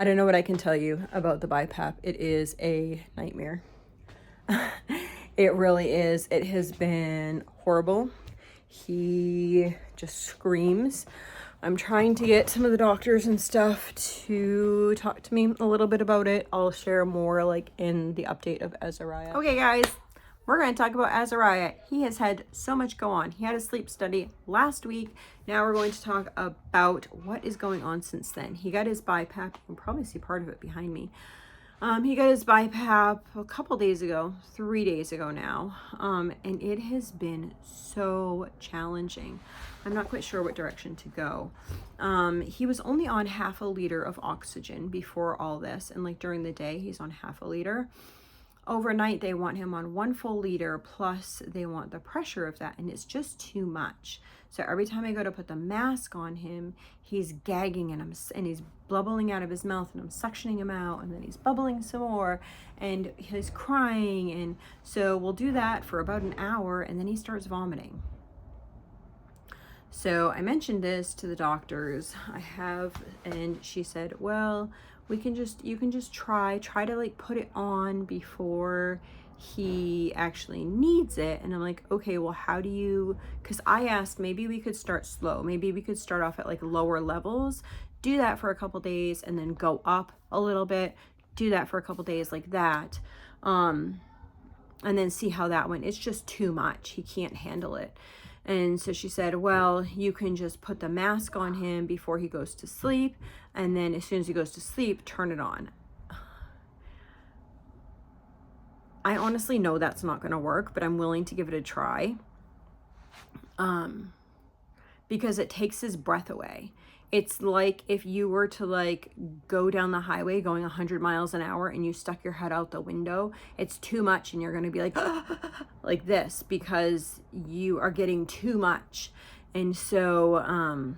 I don't know what I can tell you about the BiPAP. It is a nightmare. It really is. It has been horrible. He just screams. I'm trying to get some of the doctors and stuff to talk to me a little bit about it. I'll share more like in the update of Azariah. Okay guys, we're going to talk about Azariah. He has had so much go on. He had a sleep study last week. Now we're going to talk about what is going on since then. He got his BiPAP. You can probably see part of it behind me. He got his BiPAP a couple days ago, 3 days ago now, and it has been so challenging. I'm not quite sure what direction to go. He was only on half a liter of oxygen before all this, and like during the day, he's on half a liter. Overnight, they want him on 1 full liter, plus they want the pressure of that, and it's just too much. So every time I go to put the mask on him, he's gagging and he's bubbling out of his mouth, and I'm suctioning him out, and then he's bubbling some more, and he's crying. And so we'll do that for about an hour, and then he starts vomiting. So I mentioned this to the doctors. And she said, well, you can just try to like put it on before he actually needs it. And I'm like, okay, well, how do you, because I asked, maybe we could start slow. Maybe we could start off at like lower levels, do that for a couple days, and then go up a little bit, do that for a couple days like that. And then see how that went. It's just too much. He can't handle it. And so she said, well, you can just put the mask on him before he goes to sleep, and then as soon as he goes to sleep, turn it on. I honestly know that's not going to work, but I'm willing to give it a try, because it takes his breath away. It's like if you were to like go down the highway going 100 miles an hour and you stuck your head out the window. It's too much, and you're going to be like, like this, because you are getting too much. And so,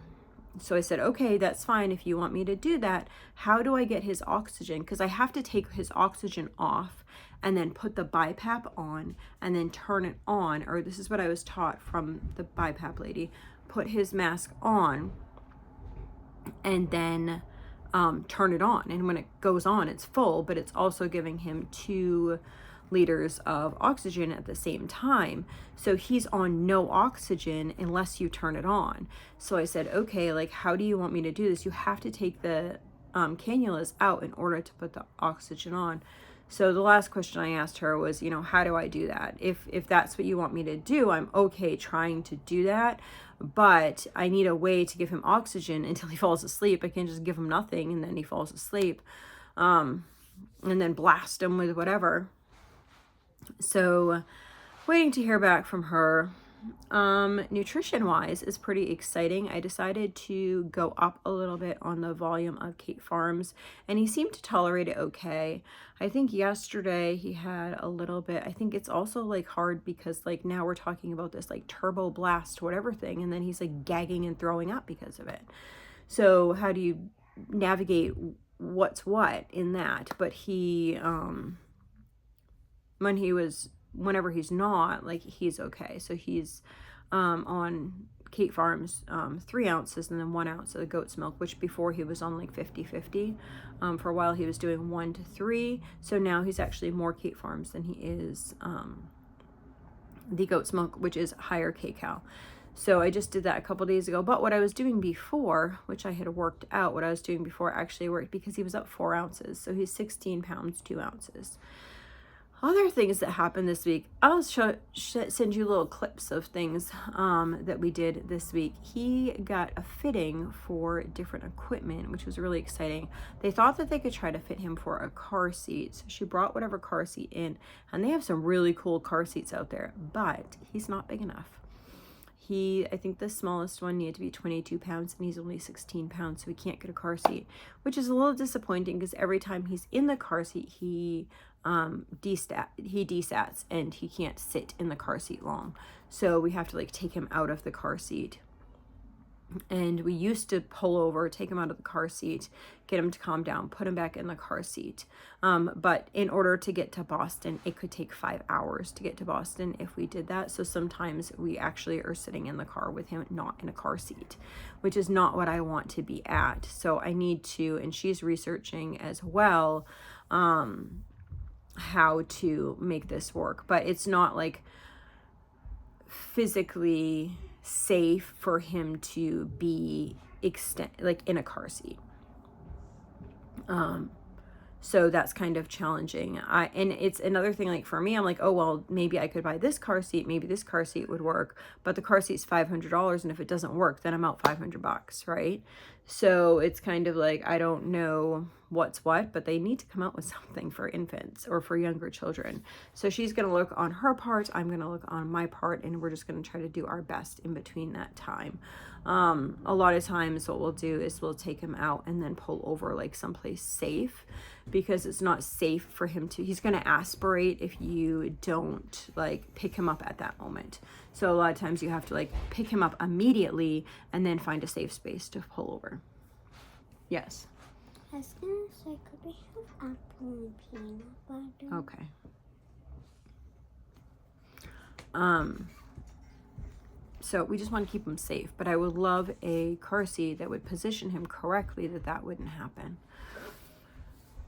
so I said, okay, that's fine. If you want me to do that, how do I get his oxygen? Because I have to take his oxygen off and then put the BiPAP on and then turn it on. Or this is what I was taught from the BiPAP lady. Put his mask on and then turn it on. And when it goes on, it's full, but it's also giving him 2 liters of oxygen at the same time. So he's on no oxygen unless you turn it on. So I said, okay, like, how do you want me to do this? You have to take the cannulas out in order to put the oxygen on. So the last question I asked her was, how do I do that? If that's what you want me to do, I'm okay trying to do that, but I need a way to give him oxygen until he falls asleep. I can't just give him nothing and then he falls asleep, and then blast him with whatever. So waiting to hear back from her. Nutrition wise is pretty exciting. I decided to go up a little bit on the volume of Kate Farms, and he seemed to tolerate it okay. I think yesterday he had a little bit. I think it's also like hard because like now we're talking about this like turbo blast whatever thing, and then he's like gagging and throwing up because of it. So how do you navigate what's what in that? But he whenever he's not, like, he's okay. So he's on Kate Farms 3 ounces and then 1 ounce of the goat's milk, which before he was on like 50-50. For a while he was doing 1 to 3. So now he's actually more Kate Farms than he is the goat's milk, which is higher kcal. So I just did that a couple days ago. But what I was doing before, which I had worked out, what I was doing before actually worked, because he was up 4 ounces. So he's 16 pounds, 2 ounces. Other things that happened this week, I'll send you little clips of things that we did this week. He got a fitting for different equipment, which was really exciting. They thought that they could try to fit him for a car seat. So she brought whatever car seat in, and they have some really cool car seats out there, but he's not big enough. I think the smallest one needed to be 22 pounds, and he's only 16 pounds, so he can't get a car seat, which is a little disappointing because every time he's in the car seat, he desats and he can't sit in the car seat long. So we have to like take him out of the car seat And we used to pull over, take him out of the car seat, get him to calm down, put him back in the car seat. But in order to get to Boston, it could take 5 hours to get to Boston if we did that. So sometimes we actually are sitting in the car with him, not in a car seat, which is not what I want to be at. So I need to, and she's researching as well, how to make this work. But it's not like physically safe for him to be like in a car seat. So that's kind of challenging. And it's another thing, like for me, I'm like, oh, well, maybe I could buy this car seat. Maybe this car seat would work, but the car seat's $500. And if it doesn't work, then I'm out $500, right? So it's kind of like, I don't know what's what, but they need to come out with something for infants or for younger children. So she's going to look on her part. I'm going to look on my part, and we're just going to try to do our best in between that time. A lot of times what we'll do is we'll take him out and then pull over like someplace safe, because it's not safe for him to, he's going to aspirate if you don't like pick him up at that moment. So a lot of times you have to like pick him up immediately and then find a safe space to pull over. Yes. I was gonna say, could we have apple and peanut butter? Okay. So we just want to keep him safe, but I would love a car seat that would position him correctly, that wouldn't happen.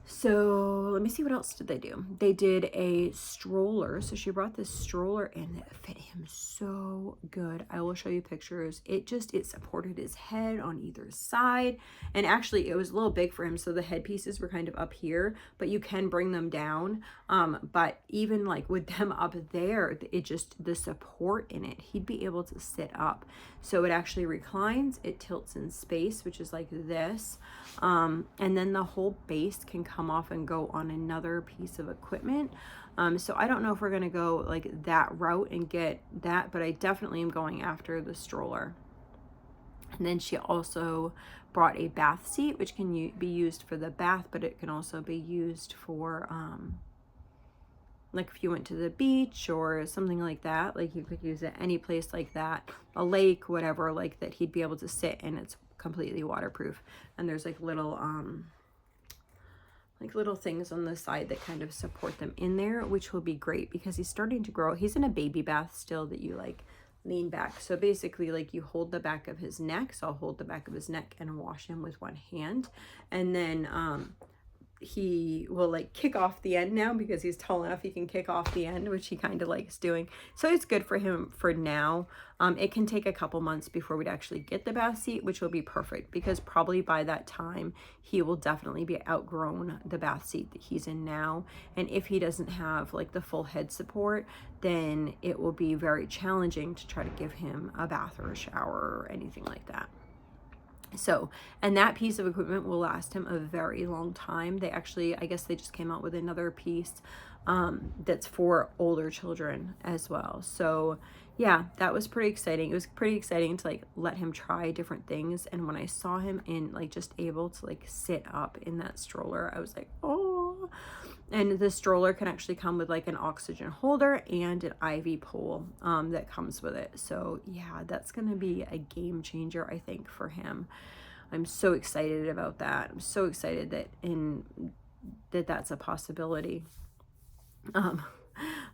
So let me see, what else did they do? They did a stroller. So she brought this stroller in that fit him so good. I will show you pictures. It supported his head on either side. And actually it was a little big for him. So the head pieces were kind of up here, but you can bring them down. But even like with them up there, the support in it, he'd be able to sit up. So it actually reclines, it tilts in space, which is like this. And then the whole base can come off and go on another piece of equipment. So I don't know if we're going to go like that route and get that, but I definitely am going after the stroller. And then she also brought a bath seat, which can be used for the bath, but it can also be used for, like if you went to the beach or something like that, like you could use it any place like that, a lake, whatever, like that he'd be able to sit in. It's completely waterproof. And there's like little things on the side that kind of support them in there, which will be great because he's starting to grow. He's in a baby bath still that you like lean back. So basically like you hold the back of his neck. So I'll hold the back of his neck and wash him with one hand. And then, he will like kick off the end now because he's tall enough he can kick off the end, which he kind of likes doing. So it's good for him for now. It can take a couple months before we'd actually get the bath seat, which will be perfect because probably by that time he will definitely be outgrown the bath seat that he's in now. And if he doesn't have like the full head support, then it will be very challenging to try to give him a bath or a shower or anything like that. So, and that piece of equipment will last him a very long time. They actually, I guess they just came out with another piece that's for older children as well. So yeah, that was pretty exciting. It was pretty exciting to like let him try different things. And when I saw him in like just able to like sit up in that stroller, I was like, oh. And the stroller can actually come with like an oxygen holder and an IV pole that comes with it. So yeah, that's going to be a game changer, I think, for him. I'm so excited about that. I'm so excited that that's a possibility.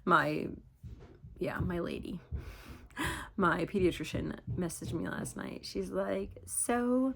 My lady, my pediatrician messaged me last night. She's like, so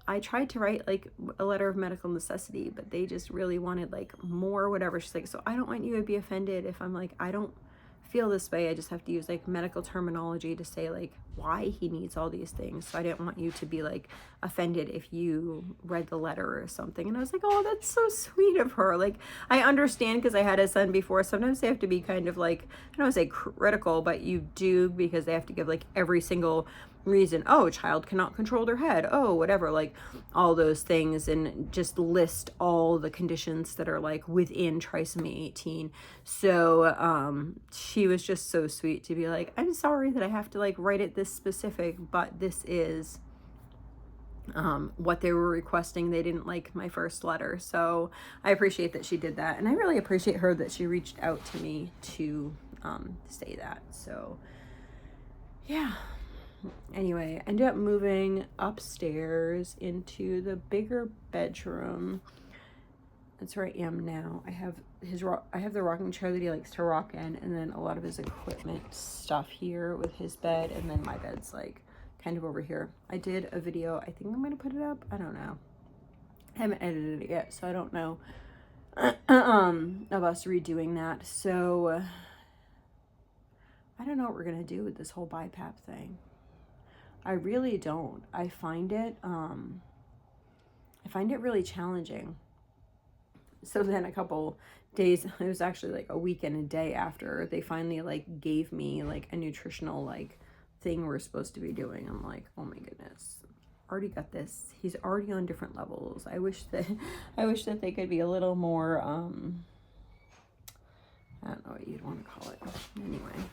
I tried to write like a letter of medical necessity, but they just really wanted like more, whatever. She's like, so I don't want you to be offended if I'm like, I don't feel this way. I just have to use like medical terminology to say like why he needs all these things. So I didn't want you to be like offended if you read the letter or something. And I was like, oh, that's so sweet of her. Like, I understand because I had a son before. Sometimes they have to be kind of like, I don't want to say critical, but you do, because they have to give like every single reason. Oh, child cannot control their head. Oh, whatever, like all those things, and just list all the conditions that are like within trisomy 18. So she was just so sweet to be like, I'm sorry that I have to like write it this specific, but this is what they were requesting. They didn't like my first letter. So I appreciate that she did that, and I really appreciate her that she reached out to me to say that. So yeah. Anyway, I ended up moving upstairs into the bigger bedroom. That's where I am now. I have the rocking chair that he likes to rock in, and then a lot of his equipment stuff here with his bed, and then my bed's like kind of over here. I did a video, I think I'm gonna put it up, I don't know. I haven't edited it yet, so I don't know of us redoing that. So I don't know what we're gonna do with this whole BiPAP thing. I really don't. I find it really challenging. So then a couple days, it was actually like a week and a day after they finally like gave me like a nutritional like thing we're supposed to be doing. I'm like, oh my goodness, already got this. He's already on different levels. I wish that they could be a little more I don't know what you'd want to call it. Anyway.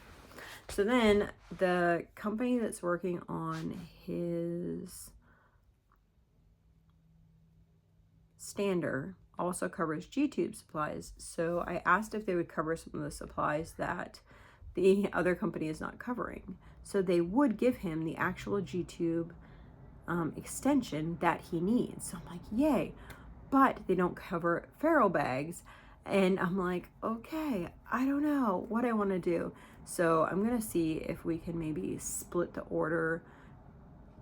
So then the company that's working on his stander also covers G-tube supplies. So I asked if they would cover some of the supplies that the other company is not covering. So they would give him the actual G-tube extension that he needs. So I'm like, yay. But they don't cover ferrule bags. And I'm like, okay, I don't know what I want to do. So I'm going to see if we can maybe split the order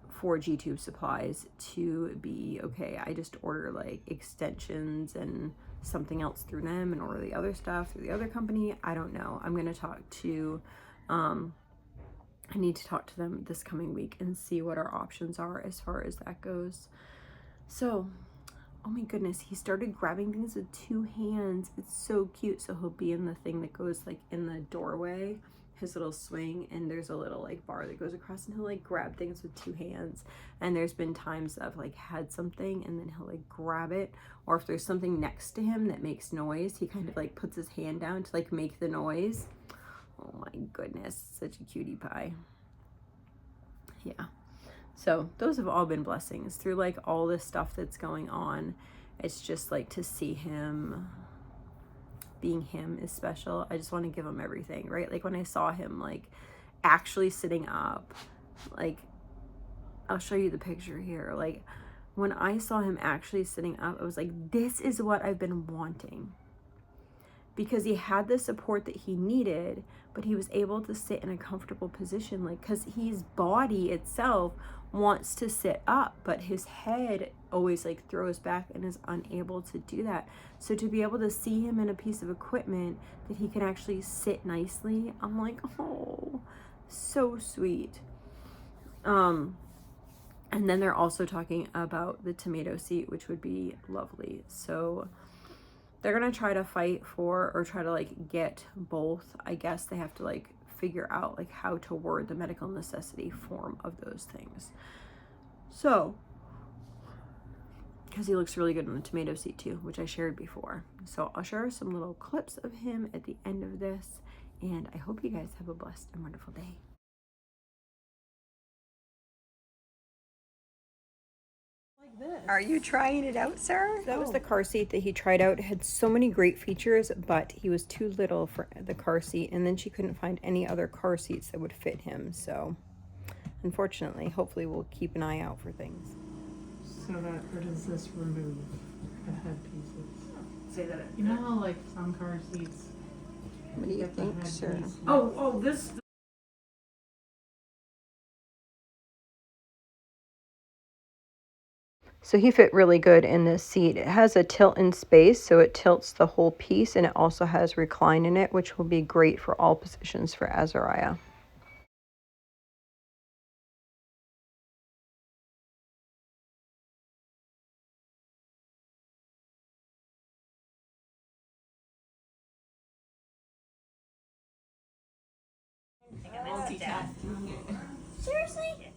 for G-tube supplies to be, okay, I just order like extensions and something else through them and order the other stuff through the other company. I don't know. I'm going to talk to, I need to talk to them this coming week and see what our options are as far as that goes. So, oh my goodness, he started grabbing things with 2 hands. It's so cute. So he'll be in the thing that goes like in the doorway, his little swing, and there's a little like bar that goes across, and he'll like grab things with 2 hands. And there's been times I've like had something and then he'll like grab it, or if there's something next to him that makes noise, he kind of like puts his hand down to like make the noise. Oh my goodness, such a cutie pie. Yeah. So those have all been blessings through like all this stuff that's going on. It's just like to see him being him is special. I just want to give him everything, right? Like when I saw him like actually sitting up, like I'll show you the picture here. Like when I saw him actually sitting up, I was like, this is what I've been wanting. Because he had the support that he needed, but he was able to sit in a comfortable position, like, because his body itself wants to sit up, but his head always like throws back and is unable to do that. So to be able to see him in a piece of equipment that he can actually sit nicely, I'm like, oh, so sweet. And then they're also talking about the tomato seat, which would be lovely. So they're gonna try to fight for, or try to like get both. I guess they have to like figure out like how to word the medical necessity form of those things. So, because he looks really good on the tomato seat too, which I shared before. So I'll share some little clips of him at the end of this, and I hope you guys have a blessed and wonderful day. Are you trying it out, sir? That was the car seat that he tried out. It had so many great features, but he was too little for the car seat, and then she couldn't find any other car seats that would fit him. So unfortunately, hopefully we'll keep an eye out for things. So that, or does this remove the head pieces? Say that. You know how like some car seats. What do you get the think, head sir? piece? Oh, this. So he fit really good in this seat. It has a tilt in space, so it tilts the whole piece, and it also has recline in it, which will be great for all positions for Azariah. Seriously?